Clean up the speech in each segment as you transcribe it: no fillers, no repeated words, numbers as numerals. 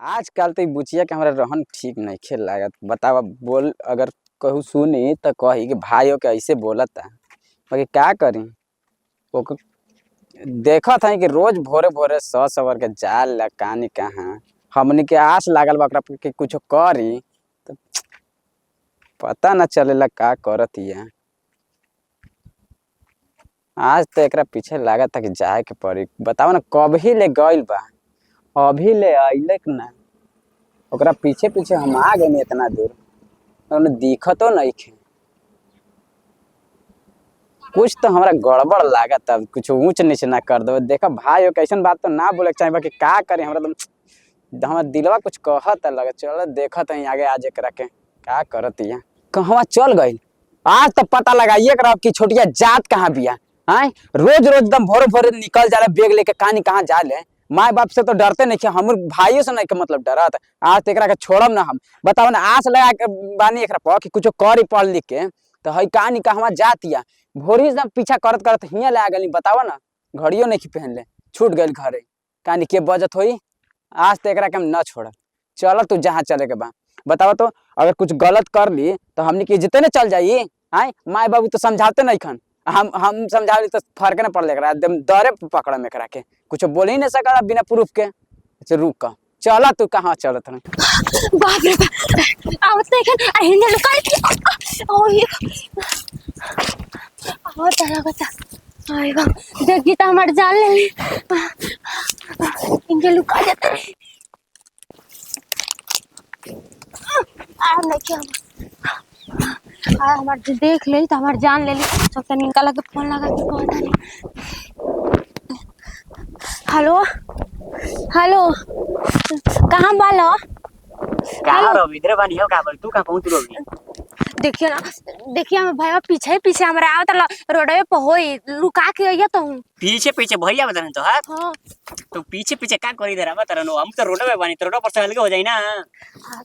आजकल तो बुचिया के हमरा रहन ठीक नहीं खेल लागत। बतावा बोल अगर कहू सुनी तो कही कि भाइयों के ऐसे बोलता बाकी क्या करी। ओके देखत है कि रोज भोरे भोरे सौ सवर के जाल ला कहानी कहाँ हमनी के आस लागल बा कि कुछ करी तो पता न चलेला का करत है। आज तो एक पीछे लागत था कि जाए के पड़ी। बताओ ना कब ही ले गइल बा अभी ले अइले ना ओकरा पीछे पीछे हम आ गए इतना दूर उन्हें दिखतो नहीं खे। कुछ तो हमारा गड़बड़ लागत अब कुछ ऊंच नीच ना कर दो। देखा भाई कैसन बात तो ना बोले चाहिए बाकी का करे हमरा तो हमारा दिलवा कुछ कहत लगे। चलो देखत है आगे आज एक के का करत है कहवा चल गई। आज तो पता लगाइए कर कि छोटिया जात कहाँ बिया। आए रोज रोज एकदम भोरे भोरे निकल जाला बैग लेके कहानी कहाँ जा ले। माँ बाप से तो डरते नहीं हम भाइयों से नहीं मतलब डरत। आज तो एक छोड़म ना हम। बताओ ना आस लगा के बानी एक कि कुछ करी पढ़ लिख के तो हई कहानी कहवा जातिया। भोरी से पीछा करत करत हियाँ ले आ गई। बतावा ना घड़ियों नहीं पहन ले छूट गई घरे कहानी के बजत होई। आज तो एक हम न छोड़। चलो तू जहाँ चले के बा बतावा तो अगर कुछ गलत कर ली तो हमने की जितने चल जाइए। आए माए बाबू तो समझाते नहीं खन हम समझा तो फर्क न पड़ लेकर एकदम दरे पकड़ में करा के कुछ बोल ही नहीं सका बिना प्रूफ के। अच्छा रुक चला तू कहाँ चलत है। बाप रे आवत देखन अहिने लुकाई ओ ये आवत लगता आएगा देखी तो हमार जान ले इनके लुका जाते आ नहीं क्या हमार देख ले तो हमार जान ले ली सबसे इनका लगे फोन लगा के कहता नहीं। हेलो हेलो कहाँ बालो कहाँ रहो इधर बानी हो का बोल तू कहाँ पहुँच रही। देखिए ना देखिए हम भाई पीछे पीछे हमरा आवत रोडवे पे होई लुका के आइया तो पीछे पीछे भैया बता तो है हां तो पीछे पीछे का करी इधर बता रहो हम तो रोड पे बानी तो रोड पर से हल्के हो जाई ना।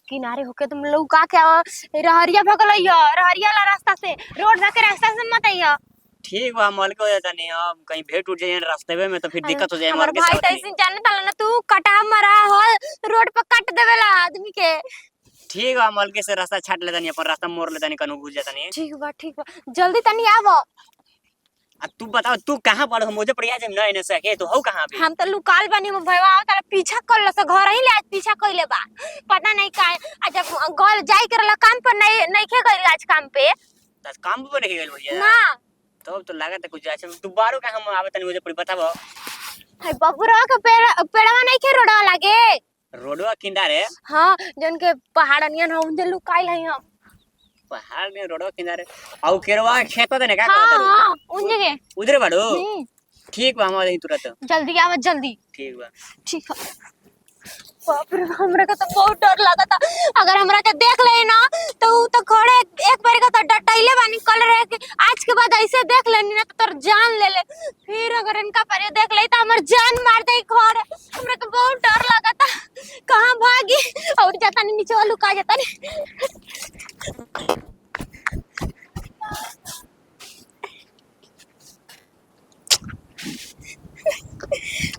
किनारे होके तुम लुका के रहरिया भगल आइया रहरिया वाला रास्ता से रोड के रास्ता से मत आइया। ठीक बा हम हल्के हो जाता नहीं हम कहीं भेंट उठ जाए रास्ते में तो फिर दिक्कत हो जाए हमार भाई तैसे जाने ताला ना तू कटा मरा हो रोड पे काट देवेला आदमी के। ठीक बा हम हल्के से रास्ता छाट लेता नहीं अपन रास्ता मोड़ लेता नहीं कनु घुस जाता नहीं। ठीक बा जल्दी तनी आवो। तू बताओ तू कहाँ पर हो मुझे पड़िया जब न सके तो हो कहाँ पे। हम तो लुकाल बनी हम भईवा आवत पीछा कर ल घर ही ले पीछा कइले बा पता नहीं का आज जब गल जाई करला काम पर नहीं खे गइल आज काम पे तब काम पे नहीं गेल भैया ना तो लागत है कुछ अच्छा तू बारो का हम आवत नहीं मुझे पड़ी बताओ। है बबुरा के पेड़वा नहीं खे रोडवा लागे रोडवा किनारे हां जन के पहाड़नियन हो उनजे लुकाइल है हम पहाड़ में रोडवा किनारे औ केरवा खेत देने का हां उन जगह उधर बाड़ो। ठीक बा हम आ जाई तुरंत जल्दी आव जल्दी। ठीक बा ठीक है बाप रे हमरा का तो बहुत डर लगा था अगर हमरा के देख ले ना तो तो खड़े एक बार का तो डटाइले बानी कल रहे कि आज के बाद ऐसे देख लेनी ना तो तोर जान ले ले फिर अगर इनका पर देख ले तो हमर जान मार दे घर हमरा को बहुत डर लगा था कहां भागी और जाता नहीं नीचे लुका जाता नहीं।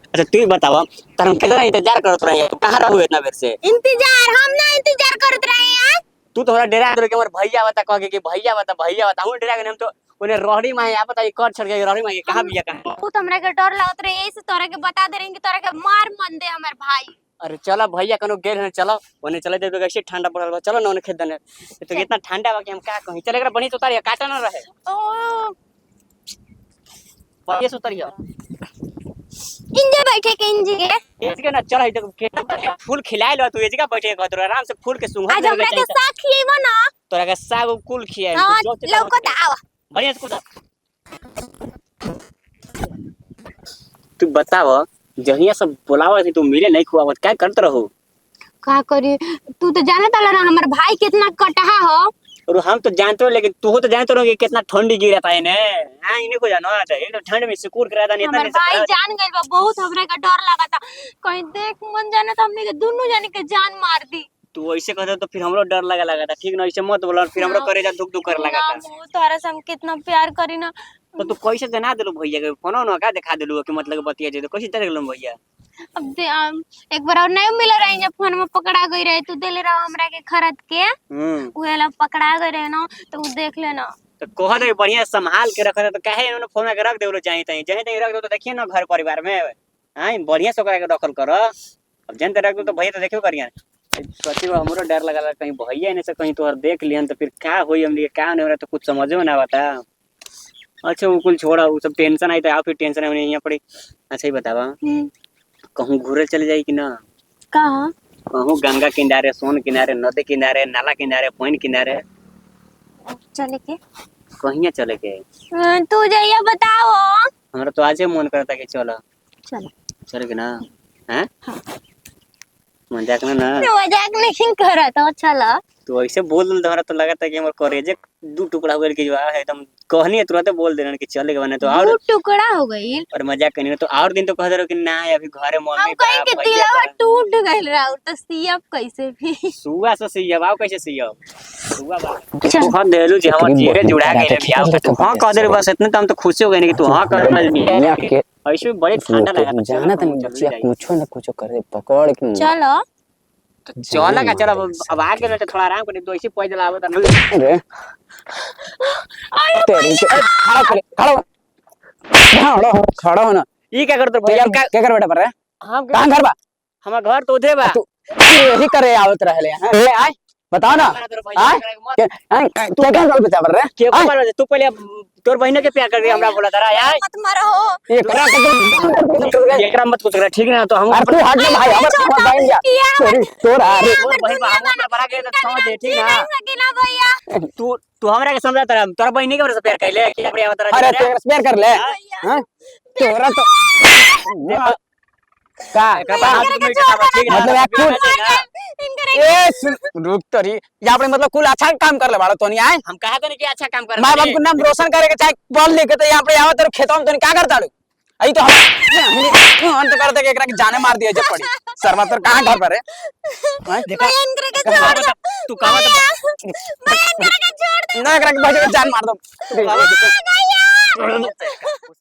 अच्छा तू बतावा तरम कितना इंतजार करत रही है कहां रहू इतना देर से। इंतजार हम ना इंतजार करत रहे हैं तू तो थोड़ा डेरा दे के हमर भैया बता कह के कि भैया बता हम डेरा के हम तो ओने रहड़ी माई आ बता कर छड़ के रहड़ी माई कहां बिया कहां बहुत हमरा के डर लागत रहे ऐसे तोरा के बता दे रहे कि तोरा के मार मन दे हमर भाई। अरे चलो भैया कनो गेल है चलो ओने चले दे कैसे ठंडा पड़ल बा चलो ना ओने खेत दने तो इतना ठंडा बा कि हम का कहीं चले एकरा बनी तो उतारिया काटा ना रहे ओ पहिले उतारिया इंजे बैठे के इंजे के एजके ना चल है तो फूल खिलाए लो तू एजका बैठे के तो आराम से फूल के सुंघत आज हमरा के साग खिएबो ना तोरा के साग कुल खियाए हां लौकत आवा बढ़िया से कुदा। तू बताव जहिया सब बुलावत थी तू मिले नहीं खुआवत क्या करत रहो। का करी तू तो जानत आला ना हमर भाई कितना कटहा हो और हम तो जानते हो लेकिन तू तो जानते रहो कि कितना ठंडी गिरता है ने हां इने को जानो आता है तो ठंड में सिकुड़ कराता नहीं इतना हमर भाई जान गइल बा बहुत हमरे का डर लागता कहीं देख मन जाने तो हमने के दोनों जाने के जान मार दी। तू ऐसे कहते तो फिर हमरो डर लगा था ठीक ना ऐसे मत बोला फिर हमरो करे जा दुख दुख कर लगा था। तोरा से हम कितना प्यार करी ना तो तू कैसे जना देलू भैया के फोनो न का दिखा देलू कि मतलब बतिया जे तो कैसे दे देलू भैया। एक बार और नहीं मिल रही जब फोन में पकड़ा गई रहे तू देले रहा हमरा के खरीद के उहे ला पकड़ा गई रहे ना तो उ देख लेना। तो कह दे बढ़िया संभाल के रख दे तो काहे इन्होंने फोन में के रख देलो चाहे तई जहे तई रख दो तो देखिए ना घर परिवार में हां बढ़िया से ओकरा के रखल कर। अब जन ते रख दो तो भैया तो देखियो करिया कथी हमरो डर लगला कहीं भैया ने से कहीं तोहर देख लियन तो फिर का होई हमनी के का नहीं हो रहा तो कुछ समझ में ना आता। अच्छा वो कुल छोड़ा वो सब टेंशन आई तो आप फिर टेंशन है यहाँ पड़ी। अच्छा ही बतावा कहूँ घूरे चले जाई कि ना कहां कहूँ गंगा किनारे सोन किनारे नदी किनारे नाला किनारे पॉइंट किनारे चले के कहिया चले के तू जाइए बताओ। हमरा तो आजे मन करता कि चलो चलो चल के ना हैं मजाक ना ना मजाक नहीं कर रहा था। चलो तो ऐसे बोल दल हमरा तो लगता है कि हमर करेजे दू टुकड़ा हो गेल कि जो है एकदम कहनी है तुरंत बोल देना कि चले के बने तो और दो टुकड़ा हो गई और मजाक करनी तो और दिन तो कह दे रहो कि ना अभी घरे मम्मी हम कहीं के दिलवा टूट गइल रहा तो सियब कैसे भी सुआ से सियब आओ कैसे सियब सुआ बा तू हां देलू जे हमर जीरे जुड़ा गइल बियाह के तू हां कह दे बस इतने तो हम तो खुश हो गए कि तू हां कर यहाँ के ऐसे बड़े ठंडा लगा जाना तो नहीं कुछो न कुछो कर दे पकड़ के चलो चला का चल अब आगे में तो थोड़ा आराम कर तो ऐसे पैदल आवत ना अरे तेरी खड़ा कर खड़ा हो खड़ा हो ना ई क्या कर तो भैया क्या कर बेटा पर रे हम कहां घर बा हमार घर तो उधरे बा तू यही करे आवत रहले हैं ए आय बताओ ना तू क्या कर बचा पर रे के पर तू पहले तोर बहिन के प्यार कर हमरा बोला तारा यार मत मारो एकरा मत कुछ कर ठीक ना तो हम तू हट जा भाई हमर बहन जा तोर अरे तोर बहिन बा हमरा बड़ा के तो समझ दे ठीक ना सकीना भैया तू हमरा के समझा तारा तोर बहिन के से प्यार कैले कि अपने आवत अरे तेरा प्यार कर ले हां तोरा तो का मतलब रुक तरी यहाँ पे मतलब कुल अच्छा काम कर ले बाड़ा तो नहीं आए हम कहा तो नहीं कि अच्छा काम कर माँ बाप को नाम रोशन करे के चाहे पढ़ लिख के तो यहाँ पे आवे तेरे खेतों में तो क्या करता लू आई तो हम तो करते कि एकरा के जाने मार दिया जब पड़ी शर्मा तर कहां घर पर है देखा तू कहां तो छोड़ दे ना एकरा के बजे जान मार दो